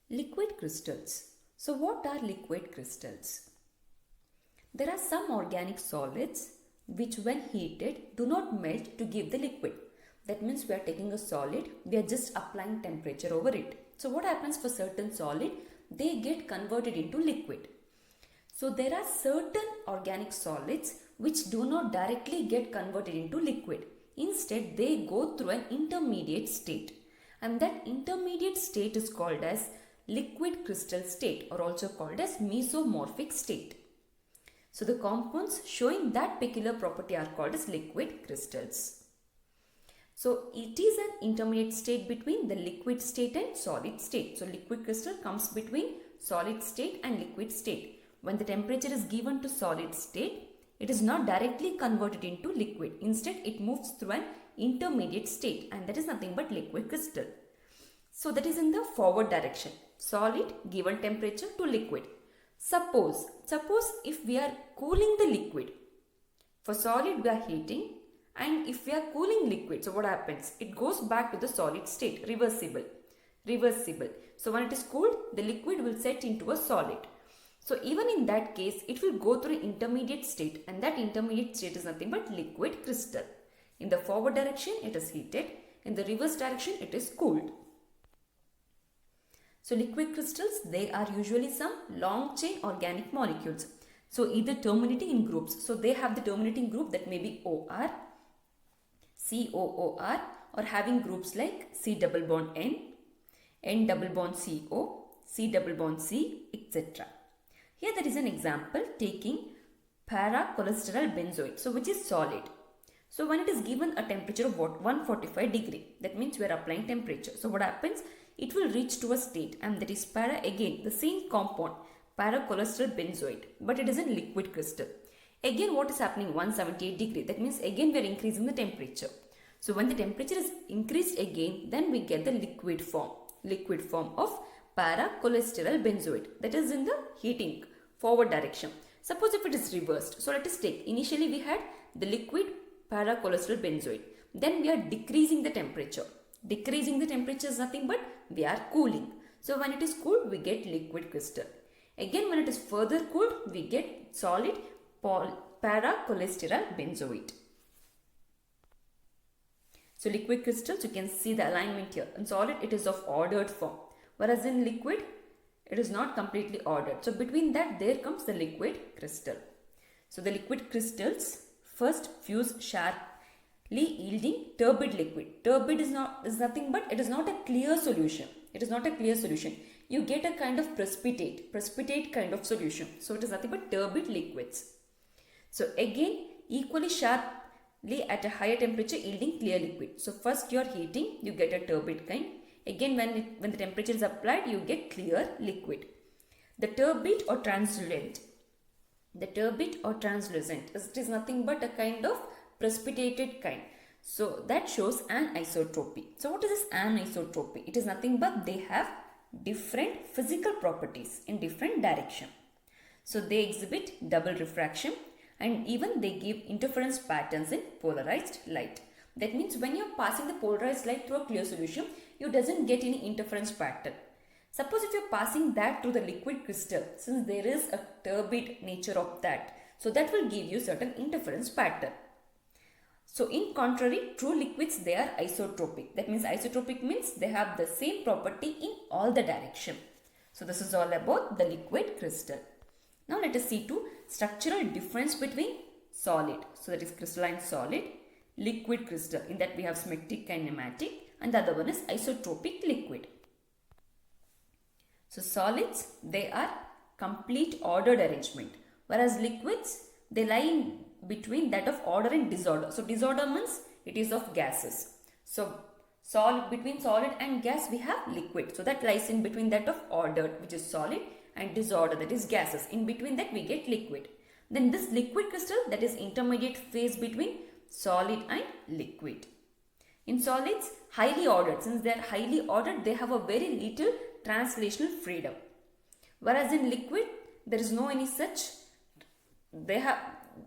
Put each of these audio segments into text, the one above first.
Liquid crystals. So what are liquid crystals? There are some organic solids which when heated do not melt to give the liquid. That means we are taking a solid, we are just applying temperature over it. So what happens for certain solid? They get converted into liquid. So there are certain organic solids which do not directly get converted into liquid. Instead, they go through an intermediate state. And that intermediate state is called as liquid crystal state, or also called as mesomorphic state. So the compounds showing that peculiar property are called as liquid crystals. So it is an intermediate state between the liquid state and solid state. So liquid crystal comes between solid state and liquid state. When the temperature is given to solid state, it is not directly converted into liquid. Instead, it moves through an intermediate state, and that is nothing but liquid crystal. So that is in the forward direction. Solid given temperature to liquid. Suppose if we are cooling the liquid. For solid we are heating, and if we are cooling liquid, so what happens? It goes back to the solid state, reversible. So when it is cooled, the liquid will set into a solid. So even in that case, it will go through intermediate state, and that intermediate state is nothing but liquid crystal. In the forward direction, it is heated. In the reverse direction, it is cooled. So liquid crystals, they are usually some long chain organic molecules. So either terminating in groups. So they have the terminating group that may be OR, COOR, or having groups like C double bond N, N double bond CO, C double bond C, etc. Here there is an example taking para-cholesterol benzoate, so which is solid. So when it is given a temperature of 145 degree, that means we are applying temperature. So what happens? It will reach to a state, and that is again the same compound, para-cholesterol benzoate, but it is in liquid crystal. Again what is happening? 178 degree, that means again we are increasing the temperature. So when the temperature is increased again, then we get the liquid form of para-cholesterol benzoate, that is in the heating forward direction. Suppose if it is reversed, so let us take, initially we had the liquid para-cholesterol benzoate, then we are decreasing the temperature. Decreasing the temperature is nothing but we are cooling. So when it is cooled, we get liquid crystal. Again when it is further cooled, we get solid para-cholesterol benzoate. So liquid crystals, you can see the alignment here. In solid, it is of ordered form, whereas in liquid, it is not completely ordered. So between that, there comes the liquid crystal. So the liquid crystals first fuse sharply, yielding turbid liquid. Turbid is nothing but it is not a clear solution. You get a kind of precipitate kind of solution. So it is nothing but turbid liquids. So again, equally sharply at a higher temperature, yielding clear liquid. So first you are heating, you get a turbid kind. Again, when the temperature is applied, you get clear liquid. The turbid or translucent. It is nothing but a kind of precipitated kind. So that shows anisotropy. So what is this anisotropy? It is nothing but they have different physical properties in different direction. So they exhibit double refraction, and even they give interference patterns in polarized light. That means when you are passing the polarized light through a clear solution, you doesn't get any interference pattern. Suppose if you are passing that through the liquid crystal, since there is a turbid nature of that, so that will give you certain interference pattern. So in contrary, true liquids, they are isotropic. That means isotropic means they have the same property in all the direction. So this is all about the liquid crystal. Now let us see to structural difference between solid. So that is crystalline solid, liquid crystal. In that we have smectic and nematic, and the other one is isotropic liquid. So solids, they are complete ordered arrangement, whereas liquids, they lie in between that of order and disorder. So disorder means it is of gases. So between solid and gas we have liquid. So that lies in between that of ordered, which is solid, and disorder, that is gases. In between that we get liquid. Then this liquid crystal, that is intermediate phase between solid and liquid. In solids, highly ordered. Since they are highly ordered, they have a very little translational freedom. Whereas in liquid, there is no any such,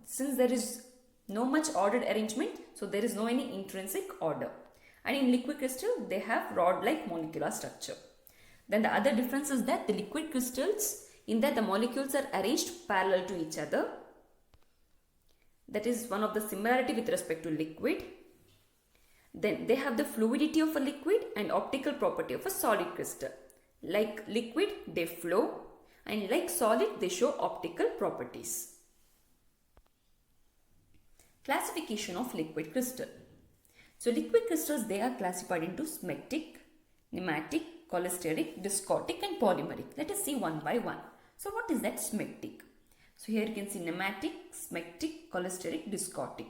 since there is no much ordered arrangement, so there is no any intrinsic order. And in liquid crystal, they have rod-like molecular structure. Then the other difference is that the liquid crystals, in that the molecules are arranged parallel to each other. That is one of the similarity with respect to liquid. Then they have the fluidity of a liquid and optical property of a solid crystal. Like liquid, they flow, and like solid, they show optical properties. Classification of liquid crystal. So liquid crystals, they are classified into smectic, nematic, cholesteric, discotic and polymeric. Let us see one by one. So what is that smectic? So here you can see nematic, smectic, cholesteric, discotic.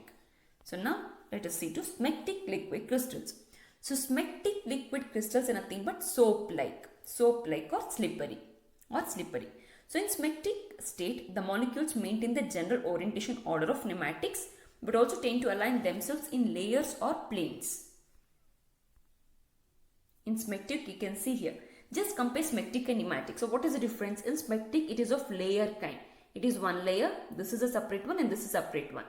So now let us see to smectic liquid crystals. So smectic liquid crystals are nothing but soap-like or slippery. So in smectic state, the molecules maintain the general orientation order of nematics, but also tend to align themselves in layers or planes. In smectic, you can see here. Just compare smectic and nematic. So what is the difference? In smectic, it is of layer kind. It is one layer. This is a separate one and this is a separate one.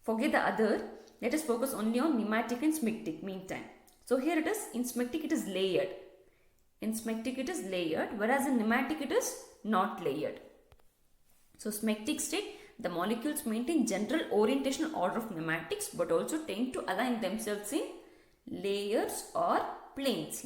Forget the other. Let us focus only on nematic and smectic meantime. So here it is. In smectic, it is layered. In smectic, it is layered, whereas in nematic, it is not layered. So smectic state, the molecules maintain general orientational order of nematics, but also tend to align themselves in layers or planes.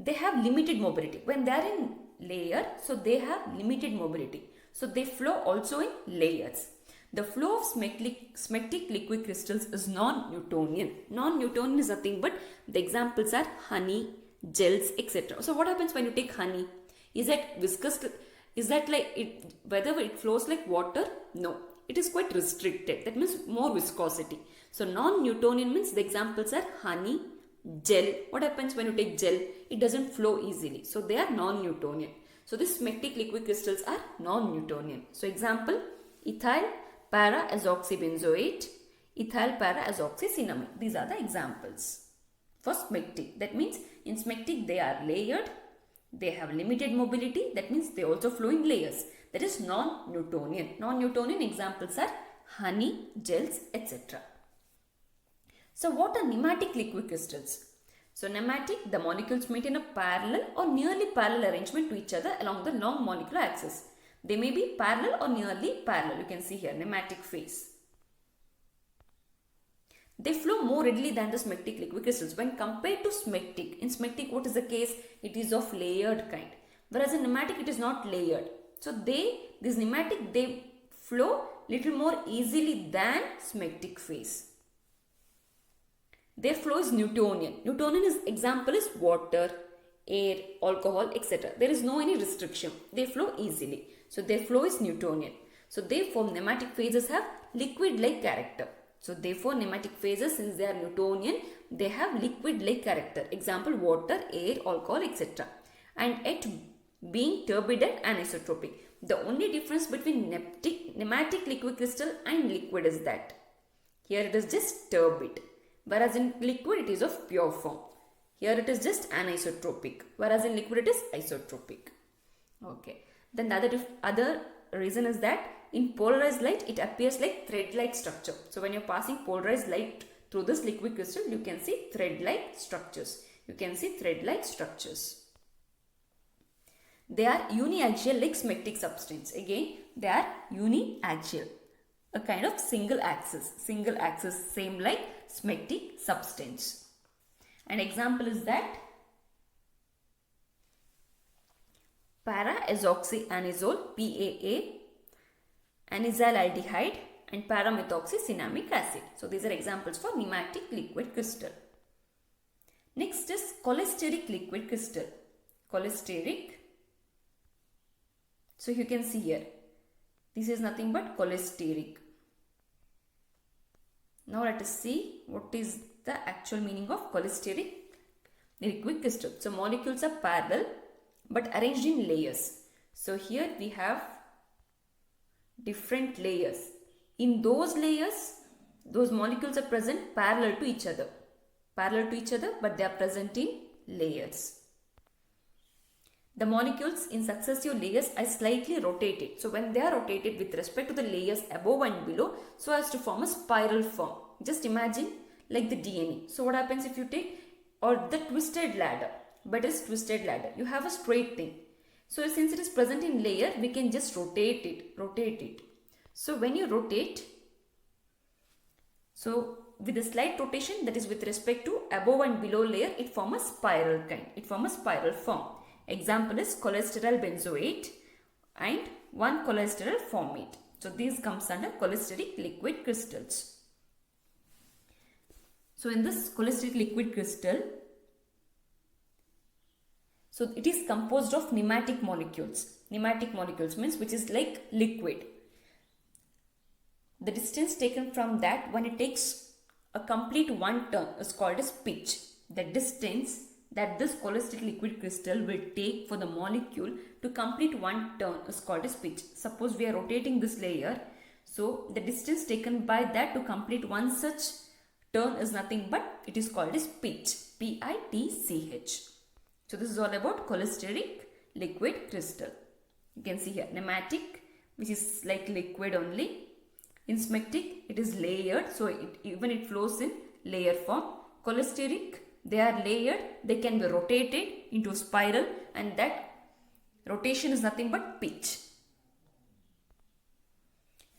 They have limited mobility. When they are in layer, so they have limited mobility. So they flow also in layers. The flow of smectic liquid crystals is non-Newtonian. Non-Newtonian is nothing but the examples are honey, gels, etc. So what happens when you take honey? Is that viscous? Is that like it? Whether it flows like water? No. It is quite restricted. That means more viscosity. So non-Newtonian means the examples are honey, gel. What happens when you take gel? It doesn't flow easily. So they are non-Newtonian. So these smectic liquid crystals are non-Newtonian. So example, ethyl para-azoxybenzoate, ethyl para-azoxycinnamide. These are the examples for smectic. That means in smectic they are layered. They have limited mobility. That means they also flow in layers. That is non-Newtonian. Non-Newtonian examples are honey, gels, etc. So what are nematic liquid crystals? So nematic, the molecules maintain a parallel or nearly parallel arrangement to each other along the long molecular axis. They may be parallel or nearly parallel. You can see here nematic phase. They flow more readily than the smectic liquid crystals. When compared to smectic, in smectic what is the case? It is of layered kind. Whereas in nematic it is not layered. So this nematic, they flow little more easily than smectic phase. Their flow is Newtonian. Newtonian example is water, air, alcohol, etc. There is no any restriction. They flow easily. So their flow is Newtonian. So therefore nematic phases have liquid-like character. So therefore nematic phases, since they are Newtonian, they have liquid-like character. Example, water, air, alcohol, etc. And yet being turbid and anisotropic. The only difference between nematic liquid crystal and liquid is that here it is just turbid, whereas in liquid it is of pure form. Here it is just anisotropic, whereas in liquid it is isotropic. Okay. Then the other reason is that in polarized light it appears like thread-like structure. So when you're passing polarized light through this liquid crystal, you can see thread-like structures. They are uniaxial like smectic substance. Again, they are uniaxial, a kind of single axis, same like smectic substance. An example is that para-azoxyanizole, PAA, anisylaldehyde and paramethoxycinnamic acid. So these are examples for nematic liquid crystal. Next is cholesteric liquid crystal. Cholesteric. So you can see here, this is nothing but cholesteric. Now let us see what is the actual meaning of cholesteric liquid crystal. So molecules are parallel but arranged in layers. So here we have different layers. In those layers, those molecules are present parallel to each other. Parallel to each other, but they are present in layers. The molecules in successive layers are slightly rotated. So when they are rotated with respect to the layers above and below, so as to form a spiral form. Just imagine like the DNA. So what happens if you take, or the twisted ladder, but it's twisted ladder. You have a straight thing. So since it is present in layer, we can just rotate it. So when you rotate, so with a slight rotation, that is with respect to above and below layer, it forms a spiral kind. It forms a spiral form. Example is cholesterol benzoate and 1-cholesterol formate. So these comes under cholesteric liquid crystals. So in this cholesteric liquid crystal, so it is composed of nematic molecules. Nematic molecules means which is like liquid. The distance taken from that when it takes a complete one turn is called as pitch. The distance that this cholesteric liquid crystal will take for the molecule to complete one turn is called as pitch. Suppose we are rotating this layer. So the distance taken by that to complete one such turn is nothing but it is called as pitch. P-I-T-C-H. So this is all about cholesteric liquid crystal. You can see here nematic, which is like liquid only. In smectic, it is layered, so it flows in layer form. Cholesteric, they are layered, they can be rotated into a spiral, and that rotation is nothing but pitch.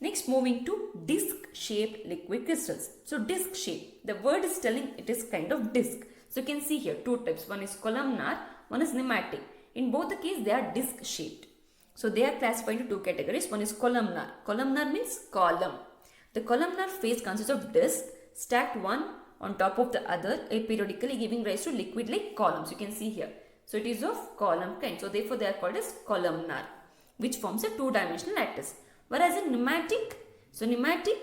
Next, moving to disc-shaped liquid crystals. So disc shape, the word is telling it is kind of disc. So you can see here two types, one is columnar, one is nematic. In both the cases, they are disc shaped. So they are classified into two categories. One is columnar. Columnar means column. The columnar phase consists of disc stacked one on top of the other aperiodically, giving rise to liquid like columns. You can see here. So it is of column kind. So therefore they are called as columnar, which forms a two-dimensional lattice. Whereas in nematic, so nematic,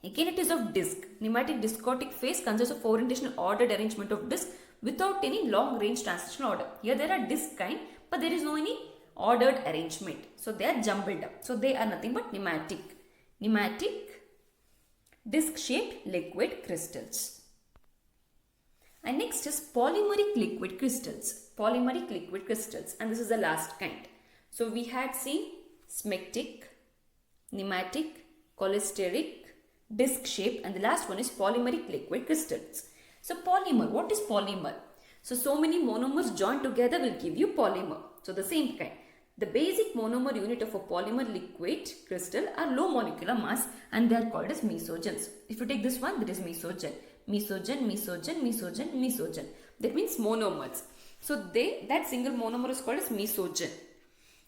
again it is of disc. Nematic discotic phase consists of orientation ordered arrangement of disc without any long range transition order. Here there are disc kind, but there is no any ordered arrangement. So they are jumbled up. So they are nothing but nematic. Nematic disc shaped liquid crystals. And next is polymeric liquid crystals. Polymeric liquid crystals, and this is the last kind. So we had seen smectic, nematic, cholesteric, disc shape, and the last one is polymeric liquid crystals. So polymer, what is polymer? So many monomers joined together will give you polymer. So the same kind. The basic monomer unit of a polymer liquid crystal are low molecular mass and they are called as mesogens. If you take this one, that is mesogen. Mesogen, mesogen, mesogen, mesogen. That means monomers. So that single monomer is called as mesogen.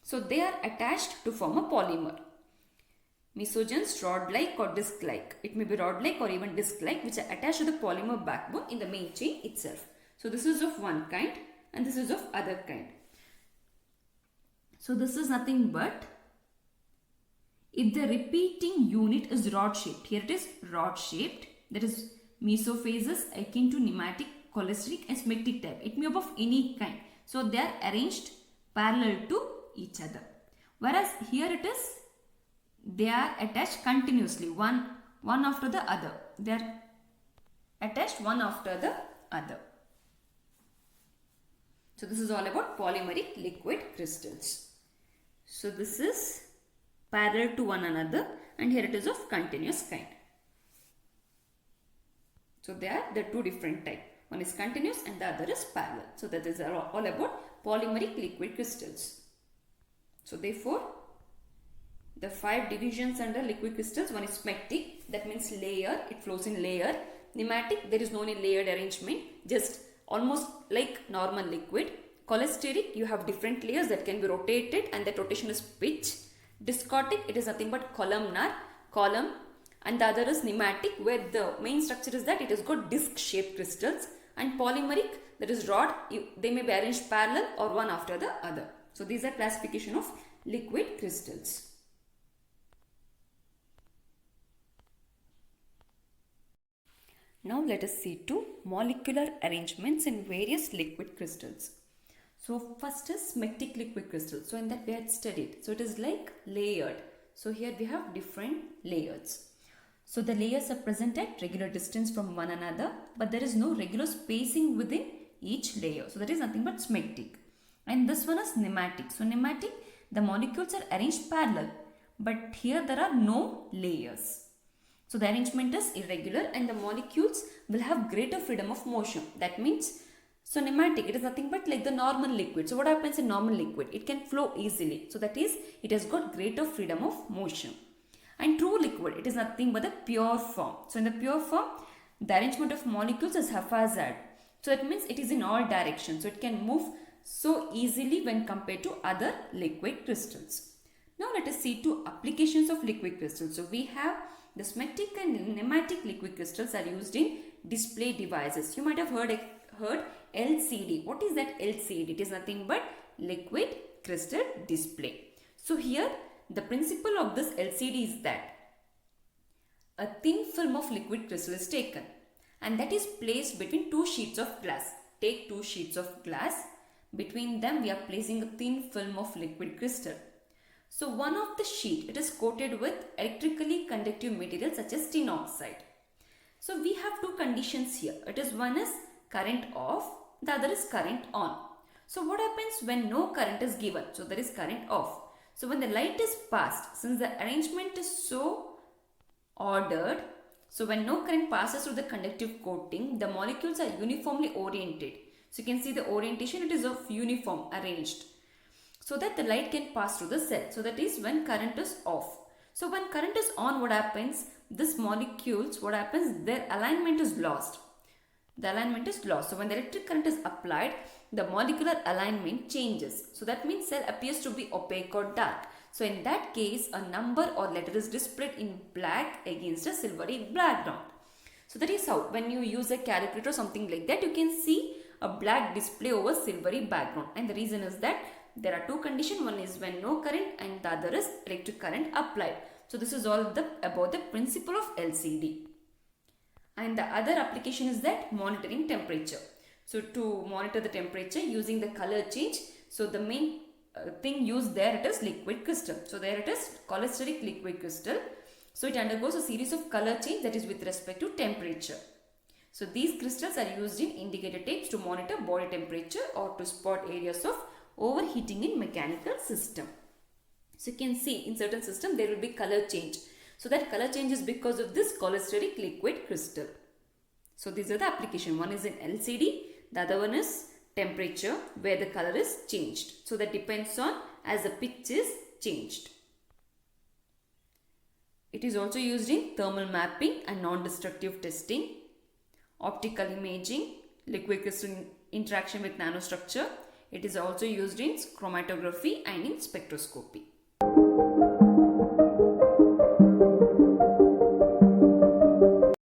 So they are attached to form a polymer. Mesogens rod-like or disc-like. It may be rod-like or even disc-like, which are attached to the polymer backbone in the main chain itself. So this is of one kind and this is of other kind. So this is nothing but if the repeating unit is rod shaped. Here it is rod shaped. That is mesophases akin to nematic, cholesteric and smectic type. It may be of any kind. So they are arranged parallel to each other. Whereas here it is, they are attached continuously one after the other. They are attached one after the other. So this is all about polymeric liquid crystals. So this is parallel to one another and here it is of continuous kind. So they are the two different types. One is continuous and the other is parallel. So that is all about polymeric liquid crystals. So therefore, the 5 divisions under liquid crystals, one is smectic, that means layer, it flows in layer. Nematic, there is no any layered arrangement, just almost like normal liquid. Cholesteric, you have different layers that can be rotated and that rotation is pitch. Discotic, it is nothing but columnar, column, and the other is nematic where the main structure is that it has got disc shaped crystals, and polymeric, that is rod, they may be arranged parallel or one after the other. So these are classification of liquid crystals. Now let us see to molecular arrangements in various liquid crystals. So first is smectic liquid crystal. So in that we had studied. So it is like layered. So here we have different layers. So the layers are present at regular distance from one another, but there is no regular spacing within each layer. So that is nothing but smectic. And this one is nematic. So nematic, the molecules are arranged parallel, but here there are no layers. So the arrangement is irregular and the molecules will have greater freedom of motion. That means, so nematic, it is nothing but like the normal liquid. So what happens in normal liquid? It can flow easily. So that is, it has got greater freedom of motion. And true liquid, it is nothing but the pure form. So in the pure form, the arrangement of molecules is haphazard. So that means it is in all directions. So it can move so easily when compared to other liquid crystals. Now let us see two applications of liquid crystals. So we have the smectic and nematic liquid crystals are used in display devices. You might have heard LCD. What is that LCD? It is nothing but liquid crystal display. So here the principle of this LCD is that a thin film of liquid crystal is taken and that is placed between two sheets of glass. Take two sheets of glass. Between them we are placing a thin film of liquid crystal. So one of the sheet, it is coated with electrically conductive material such as tin oxide. So we have two conditions here. It is one is current off, the other is current on. So what happens when no current is given? So there is current off. So when the light is passed, since the arrangement is so ordered, so when no current passes through the conductive coating, the molecules are uniformly oriented. So you can see the orientation, it is of uniform, arranged, so that the light can pass through the cell. So that is when current is off. So when current is on, what happens? This molecules, what happens? Their alignment is lost. The alignment is lost. So when the electric current is applied, the molecular alignment changes. So that means cell appears to be opaque or dark. So in that case, a number or letter is displayed in black against a silvery background. So that is how, when you use a calculator or something like that, you can see a black display over silvery background. And the reason is that there are two conditions. One is when no current and the other is electric current applied. So this is all about the principle of LCD. And the other application is that monitoring temperature. So to monitor the temperature using the color change. So the main thing used there, it is liquid crystal. So there it is cholesteric liquid crystal. So it undergoes a series of color change, that is with respect to temperature. So these crystals are used in indicator tapes to monitor body temperature or to spot areas of overheating in mechanical system. So you can see in certain system there will be color change. So that color change is because of this cholesteric liquid crystal. So these are the application. One is in LCD, the other one is temperature where the color is changed. So that depends on as the pitch is changed. It is also used in thermal mapping and non-destructive testing, optical imaging, liquid crystal interaction with nanostructure. It is also used in chromatography and in spectroscopy.